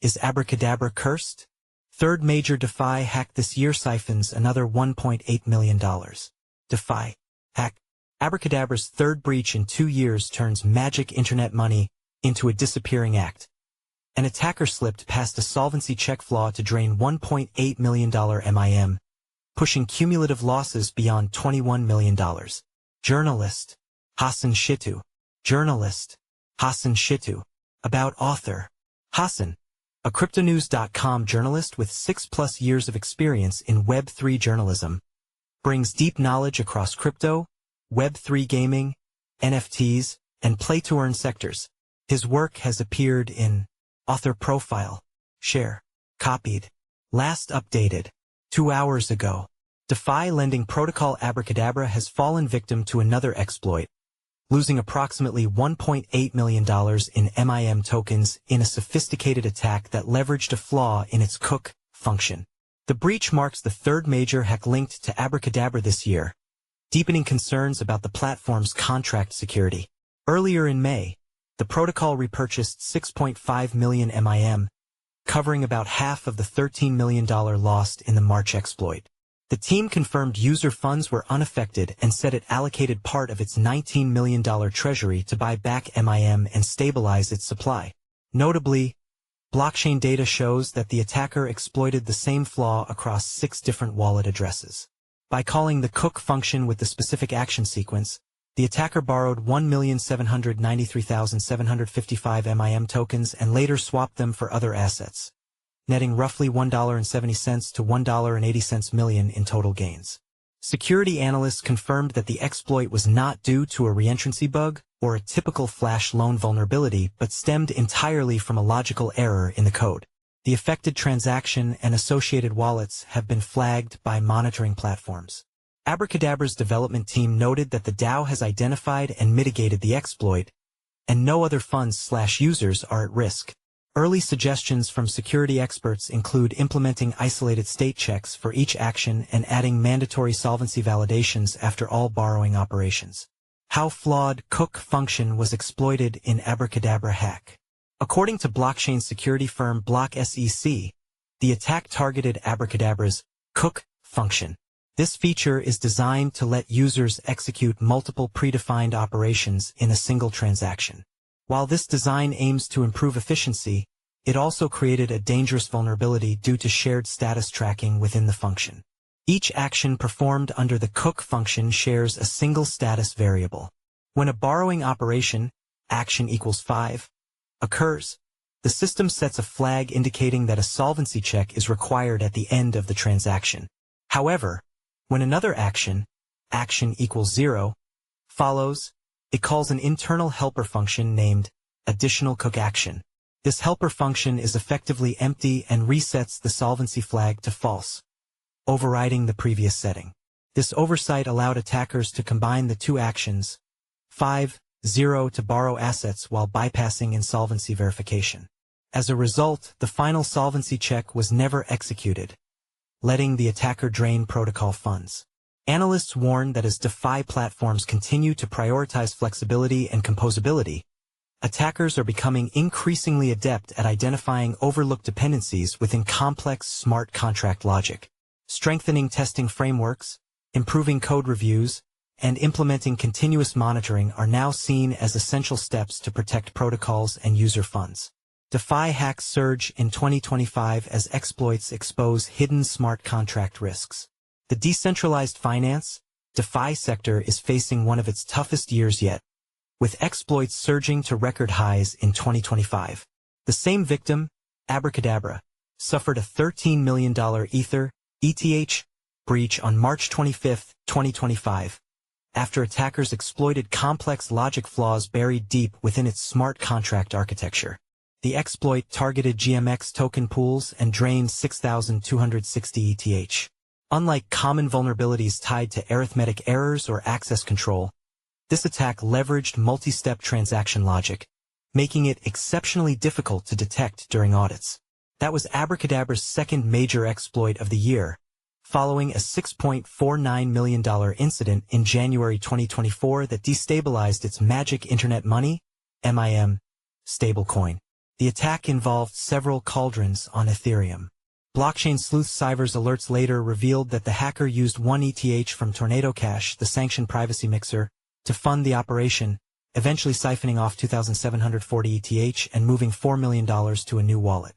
Is Abracadabra cursed? Third major DeFi hack this year siphons another $1.8 million. DeFi hack. Abracadabra's third breach in 2 years turns magic internet money into a disappearing act. An attacker slipped past a solvency check flaw to drain $1.8 million MIM, pushing cumulative losses beyond $21 million. Journalist Hassan Shittu. Journalist Hassan Shittu. About author Hassan, a cryptonews.com journalist with 6+ years of experience in Web3 journalism, brings deep knowledge across crypto, Web3 gaming, NFTs, and play-to-earn sectors. His work has appeared in Author Profile, Share, Copied, last updated 2 hours ago. DeFi lending protocol Abracadabra has fallen victim to another exploit, losing approximately $1.8 million in MIM tokens in a sophisticated attack that leveraged a flaw in its cook function. The breach marks the third major hack linked to Abracadabra this year, deepening concerns about the platform's contract security. Earlier in May, the protocol repurchased 6.5 million MIM, covering about half of the $13 million lost in the March exploit. The team confirmed user funds were unaffected and said it allocated part of its $19 million treasury to buy back MIM and stabilize its supply. Notably, blockchain data shows that the attacker exploited the same flaw across 6 different wallet addresses. By calling the cook function with the specific action sequence, the attacker borrowed 1,793,755 MIM tokens and later swapped them for other assets, netting roughly $1.70 to $1.80 million in total gains. Security analysts confirmed that the exploit was not due to a reentrancy bug or a typical flash loan vulnerability but stemmed entirely from a logical error in the code. The affected transaction and associated wallets have been flagged by monitoring platforms. Abracadabra's development team noted that the DAO has identified and mitigated the exploit, and no other funds/users are at risk. Early suggestions from security experts include implementing isolated state checks for each action and adding mandatory solvency validations after all borrowing operations. How flawed cook function was exploited in Abracadabra hack. According to blockchain security firm Block SEC, the attack targeted Abracadabra's cook function. This feature is designed to let users execute multiple predefined operations in a single transaction. While this design aims to improve efficiency, it also created a dangerous vulnerability due to shared status tracking within the function. Each action performed under the cook function shares a single status variable. When a borrowing operation, action equals 5, occurs, the system sets a flag indicating that a solvency check is required at the end of the transaction. However, when another action, action equals 0, follows, it calls an internal helper function named additional cook action. This helper function is effectively empty and resets the solvency flag to false, overriding the previous setting. This oversight allowed attackers to combine the 2 actions, 5, 0 to borrow assets while bypassing insolvency verification. As a result, the final solvency check was never executed, letting the attacker drain protocol funds. Analysts warn that as DeFi platforms continue to prioritize flexibility and composability, attackers are becoming increasingly adept at identifying overlooked dependencies within complex smart contract logic. Strengthening testing frameworks, improving code reviews, and implementing continuous monitoring are now seen as essential steps to protect protocols and user funds. DeFi hacks surge in 2025 as exploits expose hidden smart contract risks. The decentralized finance, DeFi sector is facing one of its toughest years yet, with exploits surging to record highs in 2025. The same victim, Abracadabra, suffered a $13 million ETH breach on March 25, 2025, after attackers exploited complex logic flaws buried deep within its smart contract architecture. The exploit targeted GMX token pools and drained 6,260 ETH. Unlike common vulnerabilities tied to arithmetic errors or access control, this attack leveraged multi-step transaction logic, making it exceptionally difficult to detect during audits. That was Abracadabra's second major exploit of the year, following a $6.49 million incident in January 2024 that destabilized its magic internet money, MIM, stablecoin. The attack involved several cauldrons on Ethereum. Blockchain sleuth Siphons alerts later revealed that the hacker used 1 ETH from Tornado Cash, the sanctioned privacy mixer, to fund the operation, eventually siphoning off 2,740 ETH and moving $4 million to a new wallet.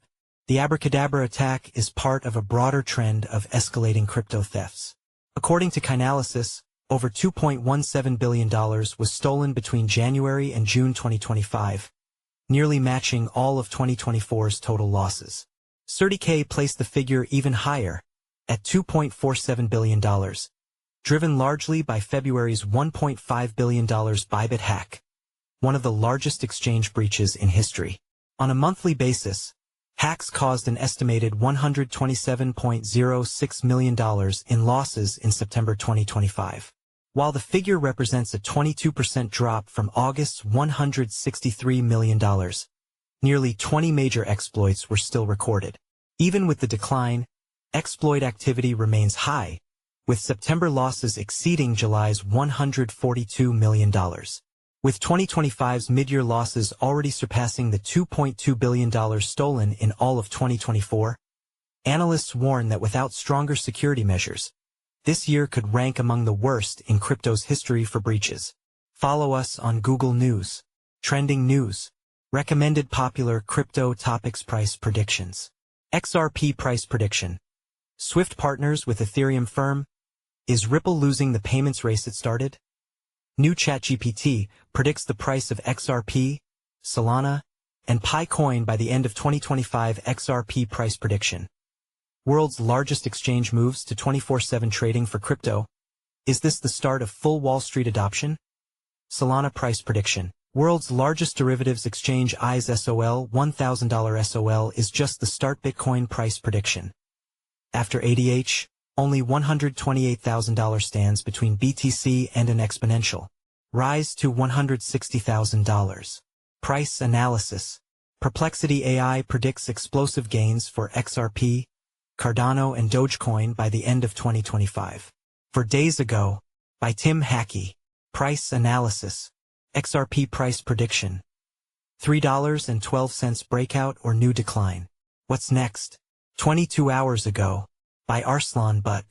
The Abracadabra attack is part of a broader trend of escalating crypto thefts. According to Chainalysis, over $2.17 billion was stolen between January and June 2025, nearly matching all of 2024's total losses. CertiK placed the figure even higher, at $2.47 billion, driven largely by February's $1.5 billion Bybit hack, one of the largest exchange breaches in history. On a monthly basis, hacks caused an estimated $127.06 million in losses in September 2025. While the figure represents a 22% drop from August's $163 million, nearly 20 major exploits were still recorded. Even with the decline, exploit activity remains high, with September losses exceeding July's $142 million. With 2025's mid-year losses already surpassing the $2.2 billion stolen in all of 2024, analysts warn that without stronger security measures, this year could rank among the worst in crypto's history for breaches. Follow us on Google News. Trending news. Recommended popular crypto topics price predictions. XRP price prediction. Swift partners with Ethereum firm. Is Ripple losing the payments race it started? New ChatGPT predicts the price of XRP, Solana, and Pi coin by the end of 2025. XRP price prediction. World's largest exchange moves to 24/7 trading for crypto. Is this the start of full Wall Street adoption? Solana price prediction. World's largest derivatives exchange ICE SOL $1,000 SOL is just the start. Bitcoin price prediction. After ADH, only $128,000 stands between BTC and an exponential rise to $160,000. Price analysis. Perplexity AI predicts explosive gains for XRP, Cardano and Dogecoin by the end of 2025. For Days Ago, by Tim Hackey. Price analysis. XRP price prediction. $3.12 breakout or new decline. What's next? 22 hours ago, by Arslan Butt.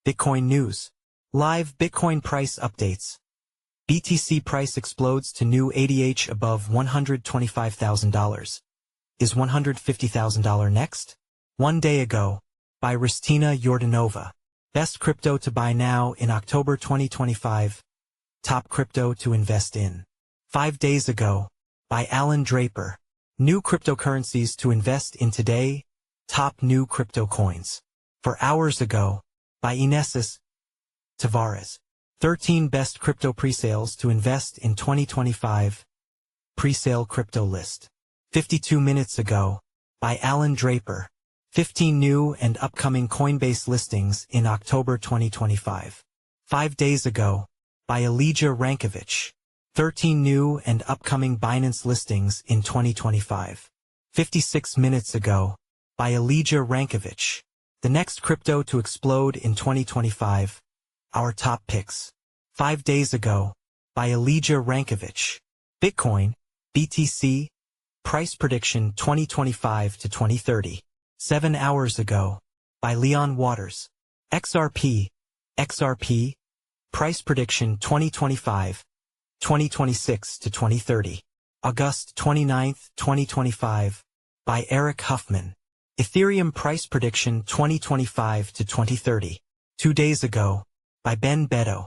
Bitcoin news. Live Bitcoin price updates. BTC price explodes to new ADH above $125,000. Is $150,000 next? 1 day ago, by Ristina Yordanova. Best crypto to buy now in October 2025. Top crypto to invest in. 5 days ago, by Alan Draper. New cryptocurrencies to invest in today. Top new crypto coins. 4 hours ago, by Inesis Tavares. 13 best crypto presales to invest in 2025. Presale crypto list. 52 minutes ago, by Alan Draper. 15 new and upcoming Coinbase listings in October 2025. 5 days ago, by Elijah Rankovich. 13 new and upcoming Binance listings in 2025. 56 minutes ago, by Elijah Rankovich. The next crypto to explode in 2025. Our top picks. 5 days ago, by Elijah Rankovich. Bitcoin, BTC, price prediction 2025 to 2030. 7 hours ago, by Leon Waters. XRP, price prediction 2025, 2026 to 2030. August 29, 2025, by Eric Huffman. Ethereum price prediction 2025 to 2030. 2 days ago, by Ben Beto.